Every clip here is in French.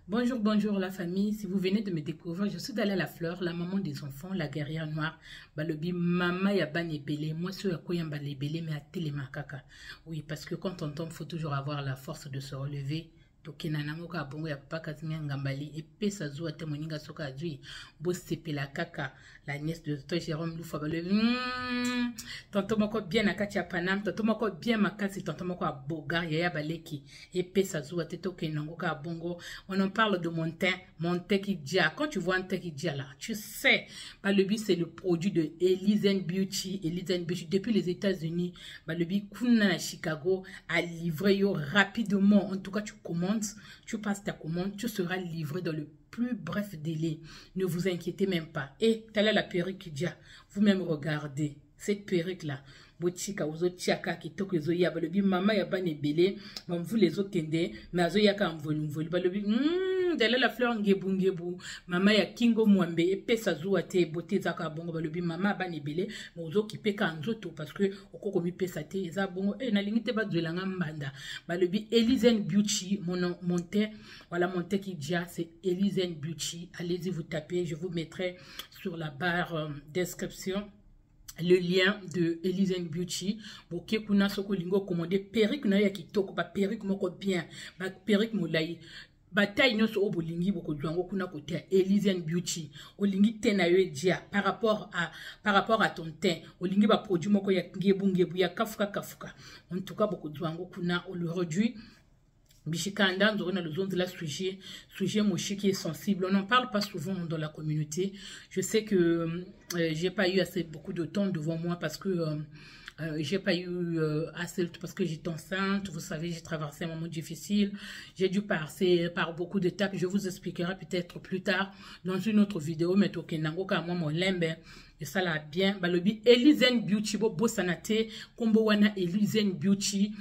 Bonjour, bonjour la famille. Si vous venez de me découvrir, je suis Dalla la Fleur, la maman des enfants, la guerrière noire. Balobi, mama ya bani belé. Moi, je suis à quoi les belé, mais à télémakaka. Oui, parce que quand on tombe, il faut toujours avoir la force de se relever. Tokena namoka bongo ya papa kazinga ngambali et sa zoua te moninga soka adui bo sepela kaka la nièce de toi Jérôme Loufa balo tonton moko bien akati ya Panam tonton moko bien makasi tonton moko abogar yaya baleki et sa zoua te tokena ngoka bongo. On en parle de mon thé qui dia. Quand tu vois un thé qui dia là, tu sais, le but c'est le produit de Elysian Beauty. Elysian Beauty depuis les États-Unis, le but kuna à Chicago a livré rapidement. En tout cas, tu commandes, tu passes ta commande, tu seras livré dans le plus bref délai. Ne vous inquiétez même pas. Et telle est la perruque qui dia. Vous-même regardez cette perruque là. Botika ozo tiaka kitoko ezo ya balobi mama ya bane belé vous les autres tende mais azo yaka mvoli balobi Dalla la Fleur ngebu mama ya Kingo Mwambe epesa zuwa te bote zaka bongo balobi mama bane belé mozo kipeka nzoto parce que okoko mi pesa te eza bongo na limite ba dwelanga mbanda balobi Elysian Beauty mon thé voilà mon thé qui dia c'est Elysian Beauty, allez-y vous tapez, je vous mettrai sur la barre description le lien de Elysian Beauty. Boke kuna soko lingo commandé perruque na ya kitoko ba perruque moko bien ba perruque molai bataille nyonso o bolingi boko dwango kuna côté Elysian Beauty olingi te na yo dia par rapport à ton teint olingi ba produit moko ya ngebu ya kafuka en tout cas boko dwango kuna on le réduit. Bishikanda, nous avons le zone de la sujet mochi qui est sensible. On n'en parle pas souvent dans la communauté. Je sais que j'ai pas eu assez beaucoup de temps devant moi parce que j'ai pas eu assez parce que j'étais enceinte. Vous savez, j'ai traversé un moment difficile. J'ai dû passer par beaucoup d'étapes. Je vous expliquerai peut-être plus tard dans une autre vidéo. Mais tokenango ka moi mon lembe. Et ça là bien balobi Elysian Beauty bo sanate kombo wana Elysian Beauty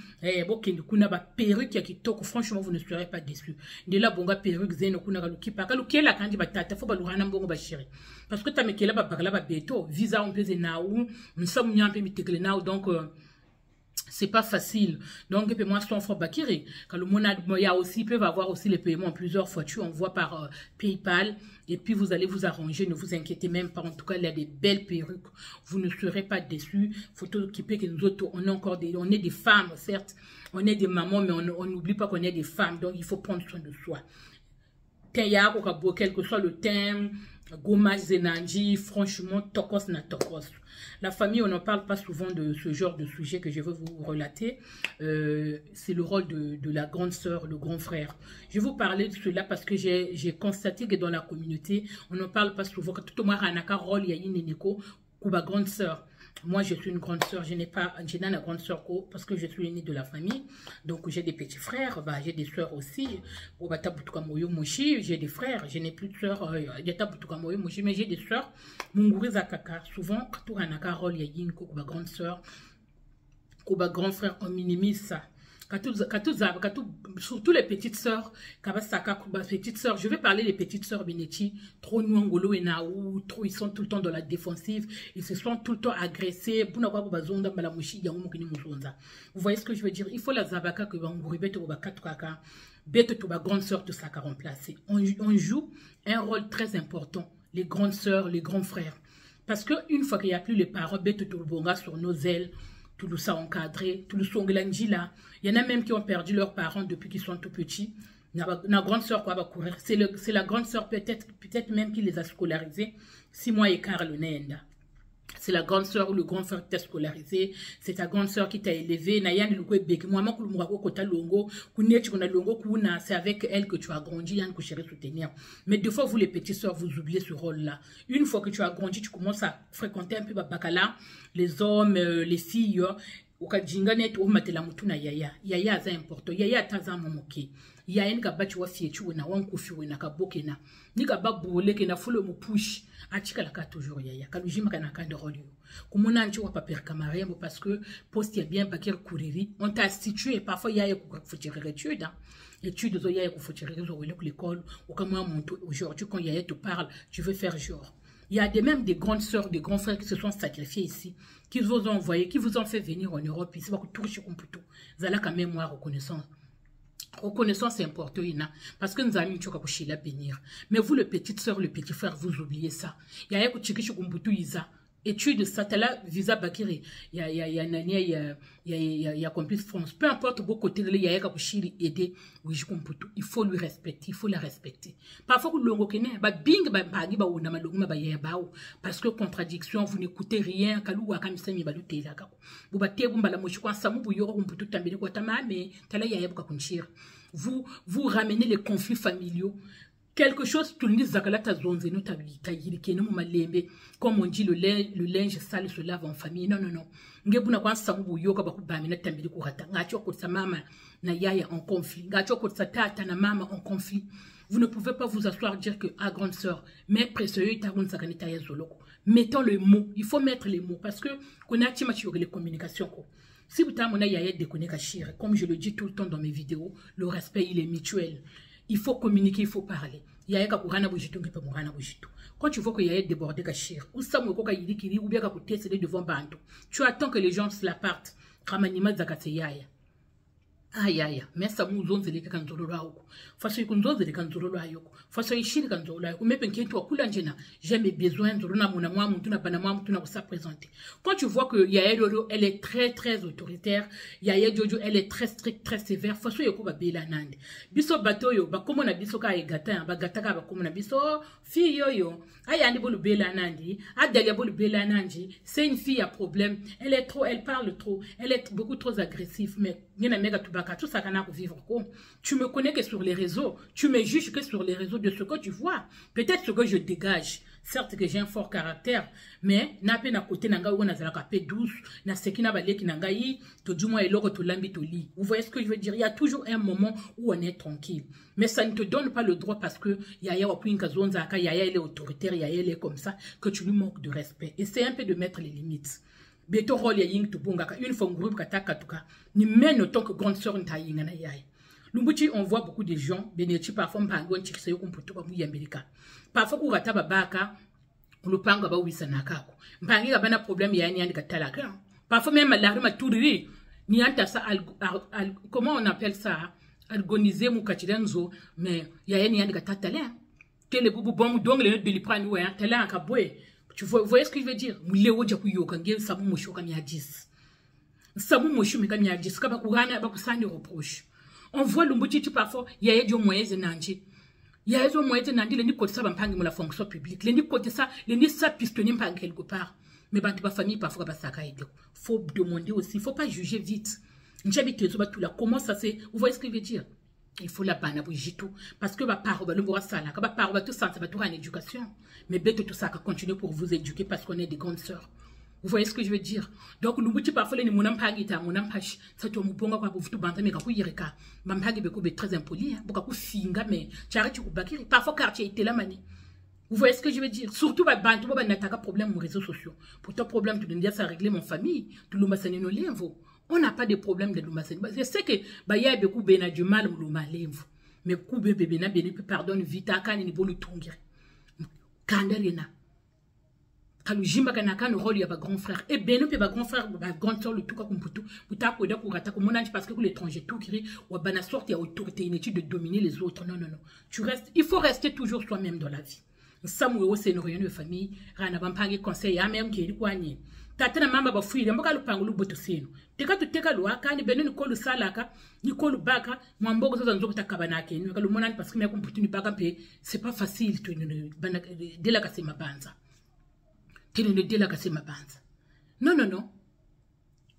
bo kende kuna ba perruque ya kitoko, franchement vous ne serez pas déçus. De la bonga perruque zeno kuna kaluki pa kaluki la kandi batata fo balurana mbongo ba chéri parce que ta mekela ba bagala ba beto visa on peut naou msam nyampe mitekele naou donc c'est pas facile. Donc, et puis moi, son frère Bakiri, quand le monade, il y a aussi, ils peuvent avoir aussi les paiements en plusieurs fois. Tu envoies par PayPal et puis vous allez vous arranger. Ne vous inquiétez même pas. En tout cas, il y a des belles perruques. Vous ne serez pas déçus. Faut t'occuper que nous autres, on est encore on est des femmes, certes. On est des mamans, mais on n'oublie pas qu'on est des femmes. Donc, il faut prendre soin de soi. Quel que soit le thème, gommage zenanji, franchement, tokos na tokos. La famille, on n'en parle pas souvent de ce genre de sujet que je veux vous relater. C'est le rôle de la grande sœur, le grand frère. Je vais vous parler de cela parce que j'ai constaté que dans la communauté, on n'en parle pas souvent. Quand tout le monde a un rôle, il y a une nénéko, ou ma grande sœur. Moi, je suis une grande sœur. Je n'ai pas une grande sœur parce que je suis l'aînée de la famille. Donc, j'ai des petits frères. Bah, j'ai des sœurs aussi. J'ai des frères. Je n'ai plus de sœurs. Mais j'ai des sœurs. Souvent, quand on a un rôle, il y a une grande sœur. Un grand frère, on minimise ça. Surtout les petites sœurs, petites sœurs, je vais parler des petites sœurs Benetti, trop nuangolo et naou, trop ils sont tout le temps dans la défensive, ils se sont tout le temps agressés. Vous voyez ce que je veux dire? Il faut la zabaka que ma grande sœur tout ça qu'a remplacé. On joue un rôle très important, les grandes sœurs, les grands frères. Parce qu'une fois qu'il n'y a plus les parents, bête tout le bonga sur nos ailes, tout ça encadré, tout le songlanji là. Il y en a même qui ont perdu leurs parents depuis qu'ils sont tout petits. La grande sœur quoi va courir. C'est la grande sœur peut-être même qui les a scolarisés. 6 mois écart le nenda. C'est la grande sœur ou le grand frère qui t'a scolarisé. C'est ta grande sœur qui t'a élevé. C'est avec elle que tu as grandi. Soutenir. Mais deux fois, vous les petites sœurs, vous oubliez ce rôle-là. Une fois que tu as grandi, tu commences à fréquenter un peu les hommes, les filles. Ukajinganet o matela mutuna yaya za important yaya taza momoke yaya nika bachi wa fiechu na wanku fiwe na kabokena nika babule ke na fulo mu push achika la ka toujours yaya kalujima kana kande rolio kumona nchi wa paper kamarembo parce que poste ya bien bakir couriri on t'a situé parfois yaya ku futirere étude études zo yaya ku futirere zo wele ku l'école ou comme moi aujourd'hui quand yaya te parle tu veux faire genre. Il y a même des grandes sœurs, des grands frères qui se sont sacrifiés ici, qui vous ont envoyé, qui vous ont fait venir en Europe. Ici, vous avez quand même moi reconnaissance. Reconnaissance c'est important, parce que nous allons la bénir. Mais vous, le petite soeur, le petit frère, vous oubliez ça. Il y a un étude de ça, là, visa Bakiri, il y a Complice France. Peu importe vos côtés, il y a un aider, il faut lui respecter, il faut la respecter. Parfois, vous le reconnaissez, parce que contradiction, vous n'écoutez rien, vous ramenez les conflits familiaux. Quelque chose, comme on dit, le linge sale se lave en famille. Non, non, non. En conflit. Vous ne pouvez pas vous asseoir et dire que, ah, grande sœur, mais précieux, mettons le mot. Il faut mettre les mots parce que, on a les communications. Si vous avez des connexions, comme je le dis tout le temps dans mes vidéos, le respect, il est mutuel. Il faut communiquer, il faut parler. Il y a quand tu vois qu'il y a débordé Kachir, ou ça ou bien devant Banto, tu attends que les gens se la partent. Aïe aïe, mais ça nous zone de kanzolo laoko. Faso ikunzo de kanzolo laoko. Faso ishiri kanzolo laoko. Mais penkentu akula njena. J'ai mes besoins de rona mona moi mutuna banama mutuna ko ça présenter. Quand tu vois que Yaya Jojo elle est très autoritaire, Yaya Jojo elle est très stricte, très sévère. Faso yoko ba bela nande. Biso batoyo ba komo na biso ka egata ba gataka ba komo na biso fille yoyo. Aya ndi bolu bela nandi, adalia bolu bela nandi. C'est une fille à problème. Elle parle trop, elle est beaucoup trop agressive mais tout ça qu'on a vivre. Tu me connais que sur les réseaux, tu me juges que sur les réseaux de ce que tu vois. Peut-être ce que je dégage. Certes que j'ai un fort caractère, mais n'a pas na côté nanga ou na zalaka pe douce, na sekina balé ki nanga yi, to du moins eloko to lambi to li. Vous voyez ce que je veux dire? Il y a toujours un moment où on est tranquille. Mais ça ne te donne pas le droit parce que Yaya Wapouinka Zonzaka, Yaya elle est autoritaire, Yaya elle est comme ça, que tu lui manques de respect. Et c'est un peu de mettre les limites. Beto rôle ya ying to bongaka une fois groupe kataka tuka ni men autant que grande sœur nta yinga na yai. Lumbuchi on voit beaucoup de gens benechi parfois mpango nchikise yo kumputo ba mu Amerika. Parfois ku gata babaka lupanga ba wisa nakako. Mpangi ga bana problème ya ni katala ka. Parfois même la rima touriri ni anta ça comment on appelle ça algoniser mu kachirenzo mais ya ni katala. Quel bubu bon donc le de liprani ouais tala ka boy. Tu voyez ce que je veux dire? Mouléo dja kuyoka ngé samu mosho kam ya 10. Samu mosho me kam ya 10 kaba kurana ba kusani reproche. On voit lumbuchi parfois ya yedio moyeze nanji. Ya yedio moyeze nandi le ni côté ça ba mpangi mo la fonction publique. Le ni côté ça, le ni ça pistonner mpangi quelque part. Mais bantu ba famille parfois ba saka aider. Faut demander aussi, faut pas juger vite. Njabi kezo ba tout là comment ça c'est? Vous voyez ce que je veux dire? Il faut la banne tout parce que ma part va le voir ça là, ma part va tout ça va tout en éducation. Mais bête tout ça continue pour vous éduquer parce qu'on est des grandes sœurs. Vous voyez ce que je veux dire? Donc nous petit parfois les mon ampagita mon ampache ça tu me ponga kwa vous banta mais ka kuyireka mampagi be ko be très impoli boka ku finga mais tu arrêtes ku bakiri parfois quartier était la manie. Vous voyez ce que je veux dire? Surtout ba bantu ba n'attaque problème aux réseaux sociaux. Pour ton problème tu dois ça régler mon famille, tu le masane no lienvo. On n'a pas de problème de l'oumassène. Je sais que Baya Bekou Bena du mal ou l'oumalévo. Mais Koube Bena Bene pardonne vite à Kan et Bolu Tongir. Kandelina. Kalujimba Kanakan, rôle y a grand frère. Et Beno Peba grand frère, grand soeur, le tout comme Poutou. Pouta Koda Kourata, comme mon parce que l'étranger tout qui ou Bana sorte et autorité inutile de dominer les autres. Non, non, non. Tu restes, il faut rester toujours soi-même dans la vie. Samuel, c'est une réunion de famille. Rana Bampagi conseil à même qui est éloigné. Tatana mama ba fuire mboka lupango luboto sino teka tuteka luaka ni beno ni kolu salaka ni kolu baka mwambogo zoza nzoko takabanake ni kalu monani parce que me komputuni baka pe c'est pas facile to bana de la kase mabanza tene de la kase mabanza non non non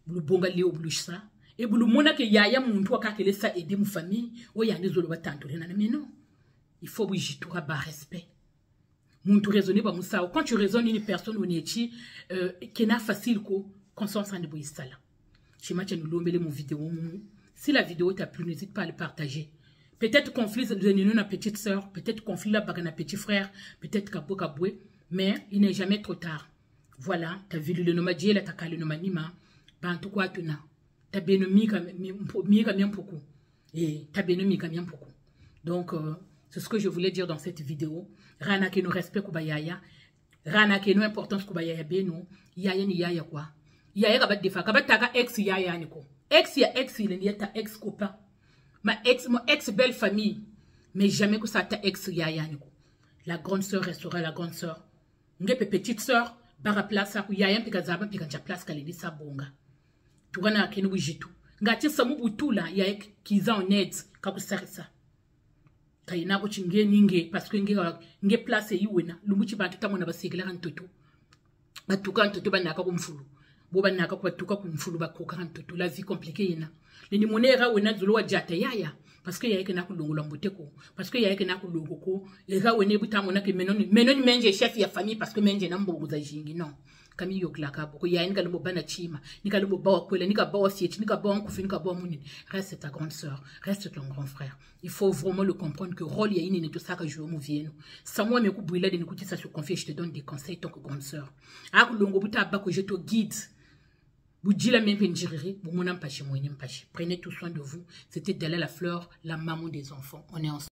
bulu bonga leo bulushsa e bulu mona ke yaya muntu akakele sa aider mu famille o yandi zolo batanto na mais non il faut bujitura ba respect. Quand tu raisonnes une personne qui n'a facile qu'on s'en sent de ça là. Chez moi, tu nous l'as mon vidéo. Si la vidéo t'a plu, n'hésite pas à le partager. Peut-être conflit de notre petite soeur, peut-être conflit là avec notre petit frère, peut-être Kapo Kaboué, mais il n'est jamais trop tard. Voilà, t'as vu le nomadie, là t'as calé le nomanima, ben tout quoi tu n'as. T'as bien mis quand même beaucoup. Et t'as bien mis quand même beaucoup. Donc, c'est ce que je voulais dire dans cette vidéo. Rana ke no respect kuba yaya. Rana ke no importance kuba yaya beno. Yaya ni yaya quoi. Yaya kabat defa. Kabat taka ex yaya niko. Ex ya ex il y a ta ex copain. mon ex belle famille. Mais jamais que ça ta ex yaya. La grande sœur restera la grande sœur. Ngepe petite sœur, bara place à yaya pika zaba pika nja place kaledi sa bonga. Tourana kenu bujitu. Ngati samu butula yaya kiza en aide kakusarisa. Kayina ko chinge ninge parce que nge place yiwena lumbuchi bantu tamona basekela kantoto. Batuka ntoto banaka kumfulu. Boba naka kubatuka kumfulu bakoka ntoto. La vie compliquée yena. Leni monera wena zulu wa jata yaya. Parce que yaya kena kulongo lamboteko. Parce que yaya kena kulongo ko. Ega wene butamona ke menoni menje chef ya famille parce que menje na mbogo za jingi non. Kami yo klaka boko yaya nika lubo bana chima. Nika lubo bawa kwela, nika bawa sieti, nika bawa nkufi, nika bawa munini. Reste ta grande sœur, reste ton grand frère. Il faut vraiment le comprendre que rôle yaya n'est tout ça que je veux mouvier nous. Sans moi me couper de n'écouter ça se confier, je te donne des conseils tant que grande sœur. Ah kulongo buta bako je te guide. Prenez tout soin de vous. C'était Della la fleur, la maman des enfants. On est ensemble.